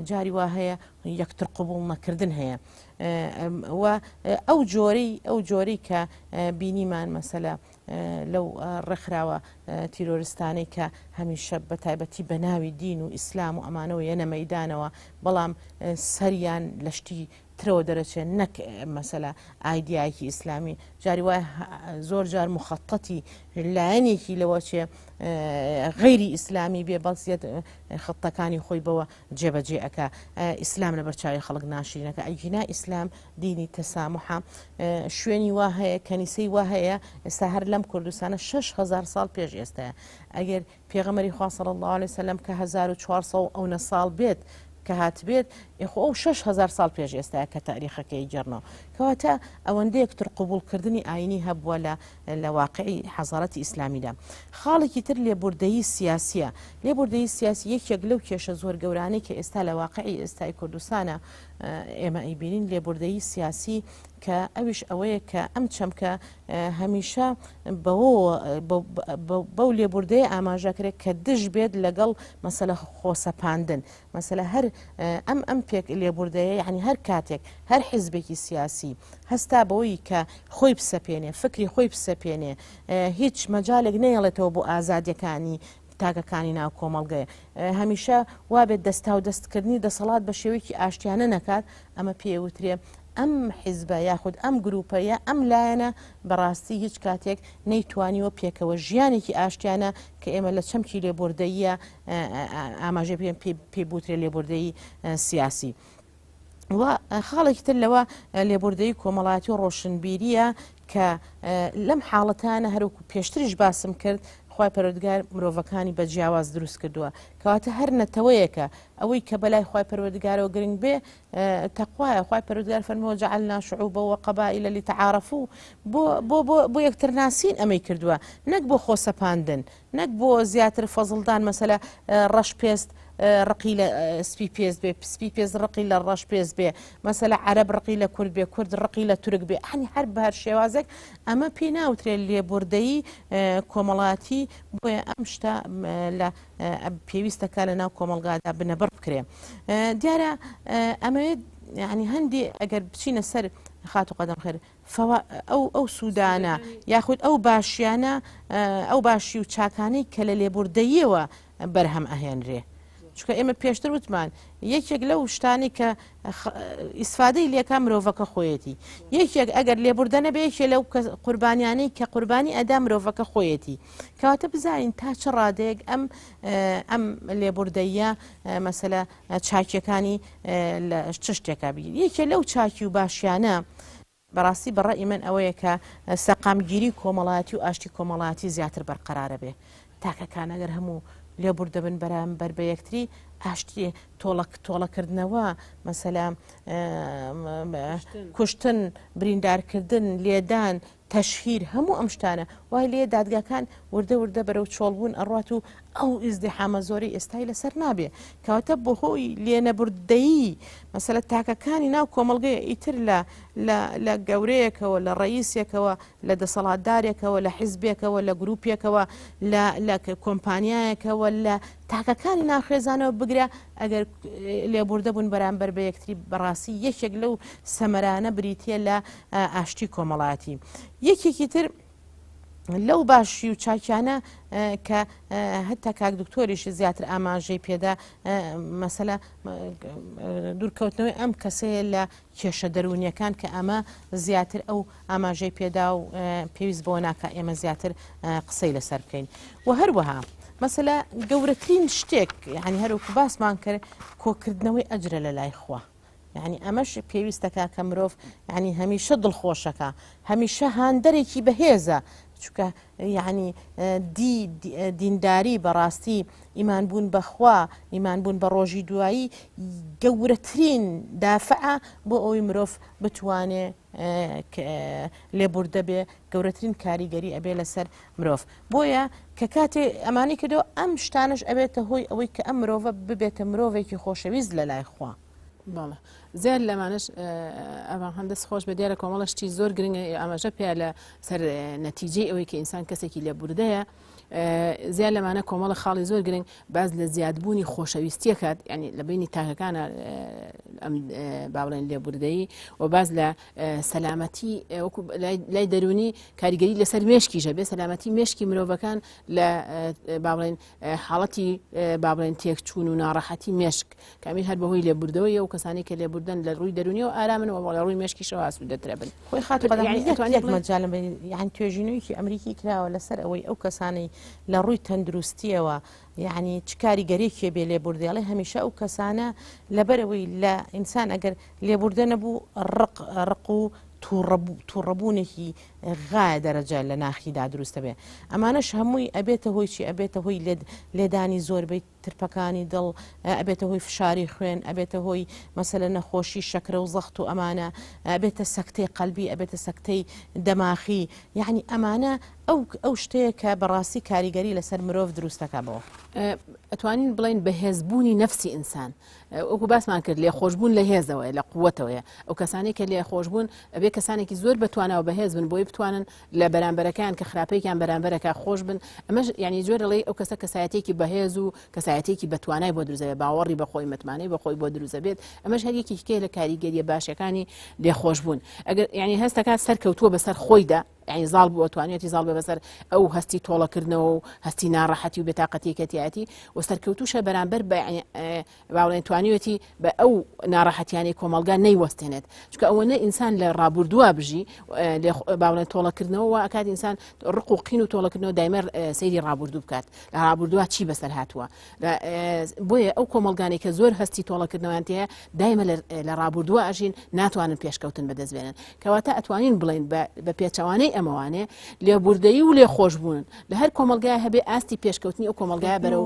جاری وا هەیە یەکتر قبول نەکردن هەیە و ئەو جۆرەی کە بینیمان مەسەلە لەو ڕێکخراوە تیرۆریستانەی کە هەمیشە بە تایبەتی بە ناوی دین و ئیسلام و ئەمانەوە یەنە مەیدانەوە بەڵام سەریان لە شتی ترەوە دەرەچێت نەک مەسەلە ئایدیایەکی ئیسلامی جاری وایە زۆر جار مخەتەتی لایەنێکی لەوە چێ غەیری ئیسلامی بێ بەڵسیەت خەتەکانی خۆی بەوە جێبەجێ ئەکا ئیسلام لە بەرچاوی خەڵک ناشرینەکە ئەیجینا ئیسلام دینی تەسامحە شوێنی وا هەیە کەنیسەی وا هەیە ئێستا هەر لەم کوردستانە 6,000 ساڵ پێش ئێستاە ئەگەر پێغەمبەری خوا صلی الله علیه و سلم کە 1400 ئەو ساڵ بێت کە هاتبێت ئێخۆ ئەو 6,000 ساڵ پێش ئێستا کە تاریخەکەی گەڕنەوە کەواتە ئەوەندەیەکتر قبولکردنی ئاینی هەبووە لە واقعی حەزارەتی ئیسلامیدا. خاڵێکی تر لێبوردەیی سیاسیە. لێبوردەیی سیاسی یەکێک لەو کێشە زۆر گەورانەی کە ئێستا لە واقعی ئێستای کوردستانە ئێمە ئەیبینین لێبوردەیی سیاسی کە ئەویش ئەوەیە کە ئەم چەمکە هەمیشە بەو لێبوردەیە ئاماژەکرێت کە دژ بێت لەگەڵ مەسەلە خۆسەپاندن مەسەلە هەر ئەم پێک لێبوردەیە یعنی هەر کاتێک هەر حیزبێکی سیاسی هەستا بەوەی کە خۆی بسەپێنێ فکری خۆی بسەپێنێ هیچ مەجالێک نەیەڵێتەوە بۆ ئازادیەکانی تاگەکانی ناو کۆمەڵگەیە هەمیشە وابێت دەستا و دەستکردنی دەسەڵات بە شێوەیەکی ئاشتیانە نەکات ئەمە پێوترێ ئەم حیزبە یاخود ئەم گروپەیە ئەم لایەنە بەڕاستی هیچ کاتێک نەیتوانیوە پێکەوە ژیانێکی ئاشتیانە کە ئێمە لە چەمکی لێبوردەیە ئاماژە پێبوترێ لێبوردەیی سیاسی. و خاڵێکی تر لەوە لێبوردەی کۆمەڵایەتی و ڕۆشنبیریە کە لەم حاڵەتانە هەروکو پێشتریش باسم کرد خی پەروەردگار مرۆڤەکانی بە جیاواز دروست کردووە کەواتە هەر نەتەوەیەکە ئەوەی کە بەلای خی پەروەردگارەوە گرنگ بێ تەقوایە خی پەروەردگار فەرمەوە جعلنا شعوبا وقبائل لتعارفوا بۆ یەکترناسین ئەمەی کردووە نەک بۆ خۆسەپاندن نەک بۆ زیاتر فەزڵدان مەسەلە ڕەش پێست ڕقی لە سپی پێست بێ سپی پێست ڕقی لە ڕەش پێست بێ مەسەلە عەرەب ڕقی لە کورد بێ کورد ڕقی لە تورک بێ هەنی هەر بە هەر شێوازێک ئەمە پێی ناوترێت لێبوردەیی کۆمەڵاتی بۆیە ئەم شتە لە پێویستەکە لە ناو کۆمەڵگادا بنەبڕ بکرێ دیارە ئەمەوێت ینی هەندی ئەگەر بچینە سەر خات و قەدەم خێر ئەو سوودانە یاخود ئەو باشیانە ئەو باشی و چاکانەی کە لە لێبوردەییەوە بەرهەم ئەهێنرێ چکە ئێمە پێشتر وتمان یەکێک لەو شتانی کە ئیسفادەی لێکە مرۆڤەکە خۆیەتی یەکێک ئەگەر لێبوردە نەبێ یەکێ لەو قوربانیانەی کە قوربانی ئەدا مرۆڤەکە خۆیەتی کەواتە بزانین تا چ ڕادەیەک ئەم لێبوردەیە مەسەلە چاکیەکانی لە چ شتێکا بگیر یەکێ لەو چاکی و باشیانە بەڕاستی بەڕێی من ئەوەیە کە سەقامگیری کۆمەڵایەتی و ئاشتی کۆمەڵایەتی زیاتر بەرقەرارە بێ تاکەکان ئەگەر هەموو لێبوردە بن بەرامبەر بە یەکتری ئاشتی تۆڵەکردنەوە مەسەلا کوشتن بریندارکردن لێدان تەشهیر هەموو ئەم شتانە وای لێ دادگاکان وردە بەرەو چۆڵبوون ئەڕات و ئەو ئیزدیحامە زۆری ئێستای لەسەر نابێ کەواتە بۆ هۆی لێنەبوردەیی مەسەلە تاکەکانی ناو کۆمەڵگەیە ئیتر لە گەورەیەکەوە لە ڕئیسێکەوە لە دەسەڵاتدارێکەوە لە حیزبێکەوە لە گروپێکەوە لە کۆمپانیایەکەوە لە تاکەکانی ناخێزانەوە بگرە ئەگەر لێبوردە بوون بەرامبەر بە یەکتری بەڕاستی یەکێک لەو سەمەرانە بریتە لە ئاشتی کۆمەڵاتی یەکێکی تر لەو باشی و چاکیانە کە هەتا کاک دکتۆریشی زیاتر ئاماژەی پێدا مەسەلە دوورکەوتنەوەی ئەم کەسەیە لە کێشە دەرونیەکان کە ئەمە زیاتر ئەو ئاماژەی پێدا و پێویست بۆ ناکە ئێمە زیاتر قسەی لەسەر بکەین و هەروەها مەسەلە گەورەترین شتێک یعنی هەروکو باسمان کرد کۆکردنەوەی ئەجرە لە لای خوا یعنی ئەمەش پێویستەکە کە مرۆڤ ینی هەمیشە دڵخۆشەکە هەمیشە هاندەرێکی بەهێزە چکە یعنی دینداری بەڕاستی ئیمانبوون بەخوا ئیمانبوون بە ڕۆژی دوایی گەورەترین دافعە بۆ ئەوی مرۆڤ بتوانێ لێبوردە بێ گەورەترین کاریگەری ئەبێ لەسەر مرۆڤ بۆیە کە کاتێ ئەمانی کردەوە ئەم شتانش ئەبێتە هۆی ئەوەی کە ئەم مرۆڤە ببێتە مرۆڤێکی خۆشەویست لە لای خوا باڵە زیاد لەمانش ئەوان هەندەست خۆش بە دیارە کۆمەڵشتی زۆر گرنگە ئاماژە پێ لە سەر نەتیجەی ئەوەی کە ئینسان کەسێکی لێبوردەیە زیاد لەمانە کۆمەڵە خاڵی زۆر گرنگ باز لە زیادبوونی خۆشەویستیە کات ینی لە بینی تاکەکانە ئەم باڵێن لێبوردەیی و باز لە سەلامەتی وەکو لای دەرونی کاریگەری لەسەر مێشکیژە بێ سەلامەتی مێشکی مرۆڤەکان لە باڵێن حاڵەتی بابڵێن تێکچوون و ناڕەحەتی مێشک کامیل هەر بەهۆی لێبوردەوەی و کەسانی کە لێبوردن لە ڕووی دەرونی و ئارامن و لە ڕووی مێشکیشەوە ئاسوودەترە بن خۆی مەجالم یان توێژینەوەیکی ئەمریکی کراوە لەسەر ئەوەی ئەو کەسانەی لە ڕووی تەندروستیەوە یعنی چکاری گەرێکی بێ لێبوردێڵێ هەمیشە ئەو کەسانە لەبەرەوەی لە ئینسان ئەگەر لێبوردە نەبوو ڕق و تووڕەبوونێکی غایە دەرەجە لە ناخیدا دروستە بێ ئەمانەش هەمووی ئەبێتە هۆی چی ئەبێتە هۆی لێدانی زۆربەی ترپەکانی دڵ ئەبێتە هۆی فشاری خوێن ئەبێتە هۆی مەسەلە نەخۆشی شەکرە و زەخت و ئەمانە ئەبێتە سەکتەی قەلبی ئەبێتە سەکتەی دەماخی یعنی ئەمانە ئەو شتەیە کە بەڕاستی کاریگەری لەسەر مرۆڤ دروستەکە بەوە ئەتوانین بڵین بەهێزبوونی نەفسی ئینسان وەکو باسمان کرد لێ خۆشببوون لە هێزەوەی لە قووەتەوەیە ئەو کەسانی کە لێ خۆشببوون ئەبێ کەسانێکی زۆر بتوانەوە بەهێز بن بۆی بتوانن لە بەرامبەرەکان کە خراپەیەکیان بەرامبەرەکە خۆش بن ئەمەش ینی جۆر دەڵێ ئەو کەسە کەسایەتێکی بەهێز و کەسایەتێکی بەتوانای بۆ دروزەوێ باوەڕی بەخۆی متمانەی بەخۆی بۆ دروزە بێت ئەمەش هەریەکی کێ لە کاریگەریە باشەکانی لێ خۆشببوون ئەگەر ینی هەستەکات سەرکەوتووە بەسەر خۆیدا يعني زال بو توانيتي زال ببسر او هستي طولا كردنو هستي ناراحتي وبطاقتي كتياتي وستركوتوشا برانبر يعني باولين توانيتي او ناراحتي يعني كومالغا ني وستنت شكو اونا انسان لرابوردوا بجي باولين طولا كردنو واكاد انسان رقوقين طولا كردنو دايما سيدي رابوردو بكات رابوردوا تشي بسر هاتوا بويا او كومالغاني كزور هستي طولا كردنو انت دايما لرابوردوا اجين ناتوانن بيشكوتن بدزبينن كواتا اتوانين بلين ببيتشواني ئەمەوانێ لێبوردەیی و لێ خۆشببوون لە هەر کۆمەلگای هەبێ ئاستی پێشکەوتنی ئەو کۆمەلگای بەرەو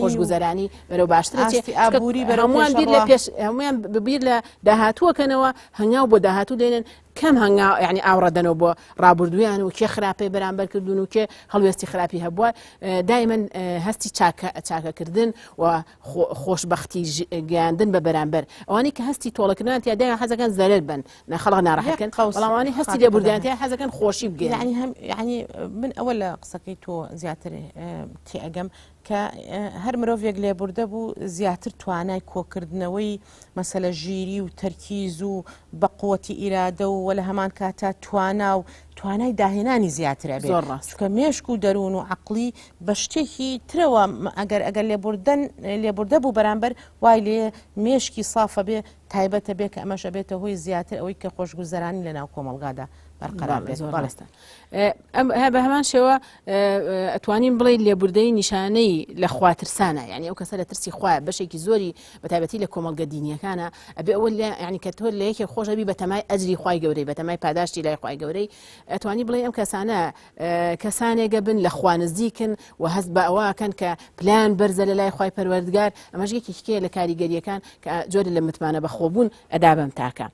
خۆشگوزەرانی بەرەو باشترێتی ئابووری بەرەوەیان بیر لە پێش هەمویان ببیر لە داهاتووەکەنەوە هەنگاو بۆ داهاتوو دێنن كم هنگا يعني ئاوڕەدەنەوە بۆ ڕابردویان و کێ خراپەی بەرامبەر کردوون و کێ هەڵوێستی خراپی هەبووە دائما هەستی چاکەکردن و خۆشبەختی گەیاندن بە بەرامبەر ئەوانەی کە هەستی تۆڵەکردنیان تیا دایما حەزەکەن زەرەر بن خەڵک ناڕەحەتکەن بەڵام ئەوانەی هەستی لێبوردیان تیا حەزەکەن خۆشی بگەن يعني من ئەوە لە قسەکەی تۆ زیاتر تێ ئەگەم کە هەر مرۆڤێک لێبوردە بوو زیاتر توانای کۆکردنەوەی مەسەلە ژیری و تەرکیز و بەقوەتی ئیرادە و لە هەمان کاتا توانای داهێنانی زیاترە بێت چونکە مێشک و دەروون و عەقڵی بە شتێکی ترەوە ئەگەر لێبوردە بوو بەرامبەر وای لێ مێشکی سافە بێ تایبەتە بێ کە ئەمەشە بێتە هۆی زیاتر ئەوەی کە خۆشگوزەرانی لە ناو کۆمەڵگادا بە هەمان شێوە ئەتوانین بڵێ لێبوردەی نیشانەی لە خواترسانە یعنی ئەو کەسە لە ترسی خوایە بەشێکی زۆری بەتایبەتی لە کۆمەڵگە دینیەکانە ئەبێ ئەوە ینی کە تۆ لە یەکێک خۆشەبی بەتەمای ئەجری خوای گەورەی بەتەمای پاداشتی لای خوای گەورەی ئەتوانی بڵێ ئەم کەسانە کەسانێکە بن لە خوا نزیکن و هەست بە ئەوەکەن کە پلان بەرزە لە لای خوای پەروەردگار ئەمەش یەکێکە لە کاریگەریەکان کە جۆرە لە متمانە بەخۆبوون ئەدا بەم تاکە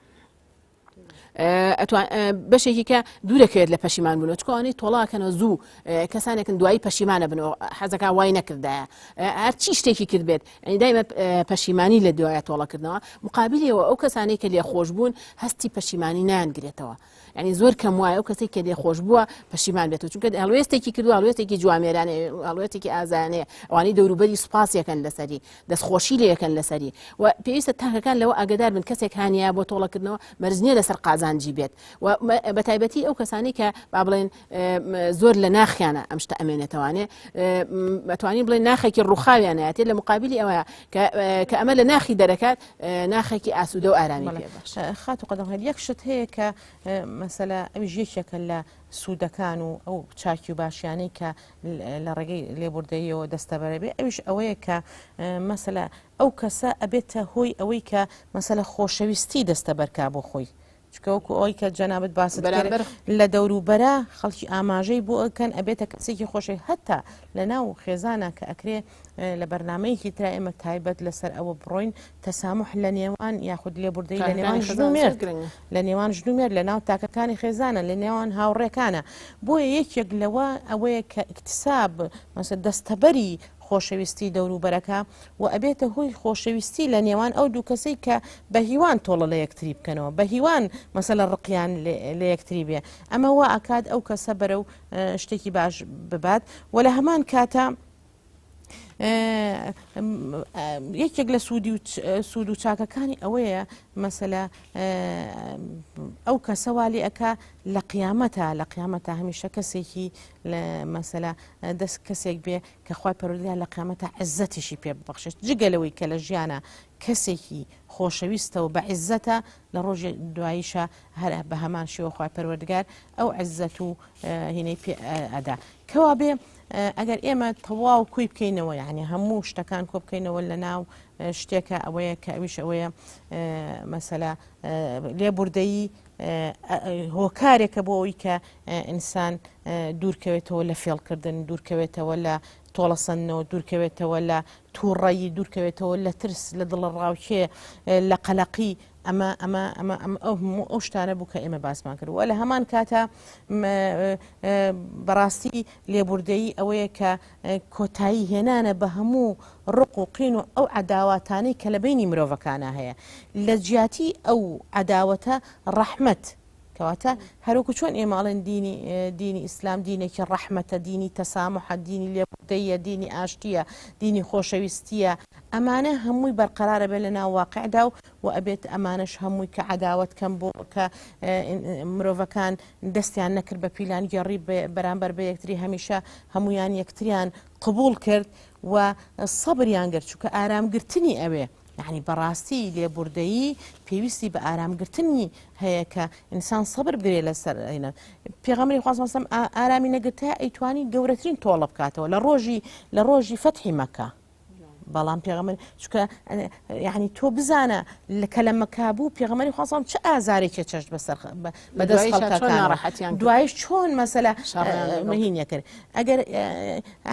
بەشێکی کە دوورەکەوێت لە پەشیمان بوون چکۆنی تۆڵاکەنە زوو کەسانێکن دوایی پەشیمانە بنەوە حەزەکە وای نەکردایە هەرچی شتێکی کرد بێت ئەنی دایمە پەشیمانی لە دوایە تۆڵەکردنەوە مقابلیەوە ئەو کەسانی کە لێ خۆش بوون هەستی پەشیمانی نانگرێتەوە ینی زۆر کەم وایە ئەو کەسێک کە لێ خۆش بووە پەشیمان بێتەوە چونکە هەڵوێستێکی کردو هەڵوێستێکی جوامێرانێ هەڵوێستێکی ئازانەیە ئەوانی دەوروبەری سوپاسیەکەن لەسەری دەستخۆشی لەکەن لەسەری و پێویستە تاکەکان لەوە ئاگدار بن کەسێک هانیە بۆ تۆڵەکردنەوە مەرج نییە لەسەر قازانجی بێت و بەتایبەتی ئەو کەسانی کە با بڵێن زۆر لە ناخیانە ئەم شتە ئەمێنێتەوانێ ئەتوانین بڵێن ناخێکی ڕووخاویانەیەێت لە مقابلی ئەوەیە کە ئەمە لە ناخی دەرەکات ناخێکی ئاسوودە و ئارامی پێ خات و قەدەم هەر یەک شت هەیە کە مەسەلە ئەویش یەکێکە لە سوودەکان و ئەو چاکی و باشیانەی کە لە ڕێگەی لێبوردەیەوە دەستەبەرە بێ ئەویش ئەوەیە کە مەسەلە ئەو کەسە ئەبێتە هۆی ئەوەی کە مەسەلە خۆشەویستی دەستەبەرکا بۆ خۆی چکەوەکو ئەوی کە جەنابەت باست لە دەوروبەرە خەڵکی ئاماژەی بۆ ئەکەن ئەبێتە کەسێکی خۆشی هەتا لە ناو خێزانە کە ئەکرێ لە بەرنمەیەکی ترا ئێمە تایبەت لەسەر ئەوە بڕۆین تەسامح لە نێوان یاخود لێبوردەی لە نێوان ژنومێر لە نێوان ژنومێر لە ناو تاکەکانی خێزانە لە نێوان هاوڕێکانە بۆیە یەکێک لەوە ئەوەیە کە ئیکتساب مەسە دەستەبەری خۆشەویستی دەوروبەرەکە و ئەبێتە هۆی خۆشەویستی لە نێوان ئەو دوو کەسەی کە بە هیوان تۆڵە لە یەکتری بکەنەوە بە هیوان مەسەلە ڕقیان لە یەکتری بێ ئەمە وا ئاکات ئەو کەسە بەرەو شتێکی باش ببات و لە هەمان کاتە یەکێک لە سوود و چاکەکانی ئەوەیە مەسەلە ئەو کەسەوالی ئەکا لە قیامەتە هەمیشە کەسێکی لە مەسەلە دەست کەسێک بێ کە خوای پەروەردگار لە قیامەتە عزەتیشی پێ ببەخشێت جگەلەوەی کە لە ژیانە کەسێکی خۆشەویستە و بە عزەتە لە ڕۆژی دواییشە هەر بە هەمان شێوە خوای پەروەردگار ئەو عزەت و هینەی پێ ئەدا کەوا بێ ئەگەر ئێمە تەواو کوی بکەینەوە یعنی هەموو شتەکان کۆ بکەینەوە لە ناو شتێکە ئەوەیە کە ئەویش ئەوەیە مەسەلە لێبوردەیی هۆکارێکە بۆ ئەوی کە ئینسان دوورکەوێتەوە لە فێڵکردن دوورکەوێتەوە لە تۆڵەسەندنەوە دوورکەوێتەوە لە تووڕەیی دوورکەوێتەوە لە ترس لە دڵە ڕاوکێ لە قەلەقی ئەو شتانە بوو کە ئێمە باسمان کردووە لە هەمان کاتە بەڕاستی لێبوردەیی ئەوەیە کە کۆتایی هێنانە بە هەموو ڕق و قین و ئەو عەداواتانەی کە لە بینی مرۆڤەکانە هەیە لە جیاتی ئەو عەداوەتە ڕەحمەت کەواتە هەروکو چۆن ئێماڵێن دینی ئیسلام دینێکی ڕەحمەتە دینی تەسامحە دینی لێبوردەیە دینی ئاشتیە دینی خۆشەویستیە ئەمانە هەمووی بەرقەرارە بێت لە ناو واقعدا و ئەبێت ئەمانش هەمووی کە عەداوەت کەم بۆ کە مرۆڤەکان دەستیان نەکرد بە پیلان گەڕی بەرامبەر بە یەکتری هەمیشە هەمویان یەکتریان قبول کرد و سەبریان گرت چونکە ئارامگرتنی ئەوێ یعنی بەڕاستی لێبوردەیی پێویستی بە ئارامگرتنی هەیە کە ئینسان سەبر بگرێت لەسەر پێغەمبەری خوا سەڵلەم ئارامی نەگرتە ئەیتوانی گەورەترین تۆڵە بکاتەوە لە ڕۆژی فەتحی مەککە بەڵام پێغەمبەر چونکە یعنی تۆ بزانە کە لە مەککە بوو پێغەمبەری خوا سەڵلەم چه ئازارێکی چەشت بەسەر بەدەست خەڵکەکان دوایش چۆن مەسەلە مەهینە کرد ئەگەر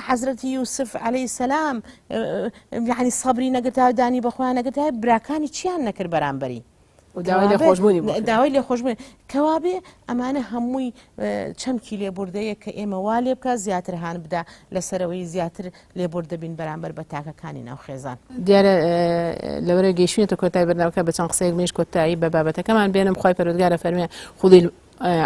حەزرەتی یوسف عەلەیهی سەلام یعنی سەبری نەگرتا دانی بەخۆیان نەگرتا براکانی چیان نەکرد بەرامبەری داوای لێ خۆشبوونی کەوابێ ئەمانە هەمووی چەمکی لێبوردەیە کە ئێمە وا لێ بکە زیاتر هاان بدا لەسەرەوەی زیاتر لێبوردە بین بەرامبەر بە تاکەکانی ناو خێزان دیارە لەوەرە گەیشتێتە کۆتای بەرنامەکە بە چەند قسەیەک منیش کۆتایی بە بابەتەکەمان بێنم خۆی پەروەردگارە فەرمێ خوذی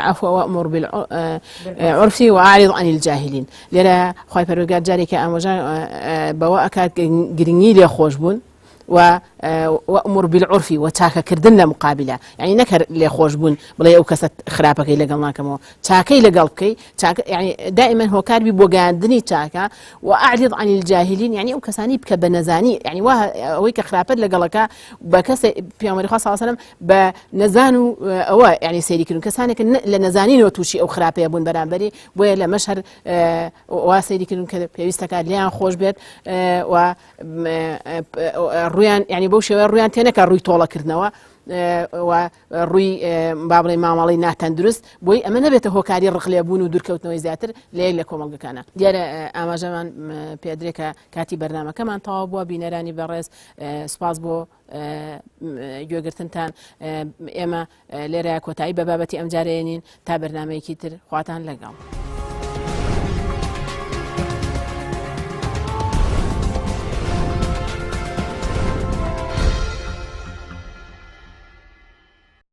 عفو وأمر بالعرف وأعرض عن الجاهلين لێرە خۆی پەروەردگار جارێکە ئامۆژان بەوە ئەکات گرنگی لێ خۆش بوون وأمر بالعرف وتاككردن لمقابله يعني نكر لي خوش بون بلا او كست خرابك لقال ناكمو تاكي لقلبكي يعني دائما هو كان بيبوغاندني تاكا واعرض عن الجاهلين يعني او كساني بك بنزاني يعني ويك خرابت لقلك بكس في عمر صلى الله عليه وسلم بنزانو او يعني سيدي كن كسانك لنزانين وتوشي او خرابه بون برامبري ولا مشهر وسيدي كن كذا بيستك ليان خوش بيت و ڕویان ینی بەو شێوە ڕویان تێنەکە ڕووی تۆڵەکردنەوە و ڕووی بابڵی مامەڵی ناتەندروست بۆی ئەمە نەبێتە هۆکاری ڕقلێبوون و دوورکەوتنەوەی زیاتر لە کۆمەڵگەکانە دیارە ئاماژەمان پێدرێکە کاتی بەرنامەکەمان تەواو بووە بینەرانی بەڕێز سوپاس بۆ گوێگرتنتان ئێمە لێرە کۆتایی بە بابەتی ئەم جارێنین تا بەرنامەیەکی تر خواتان لەگەڵ.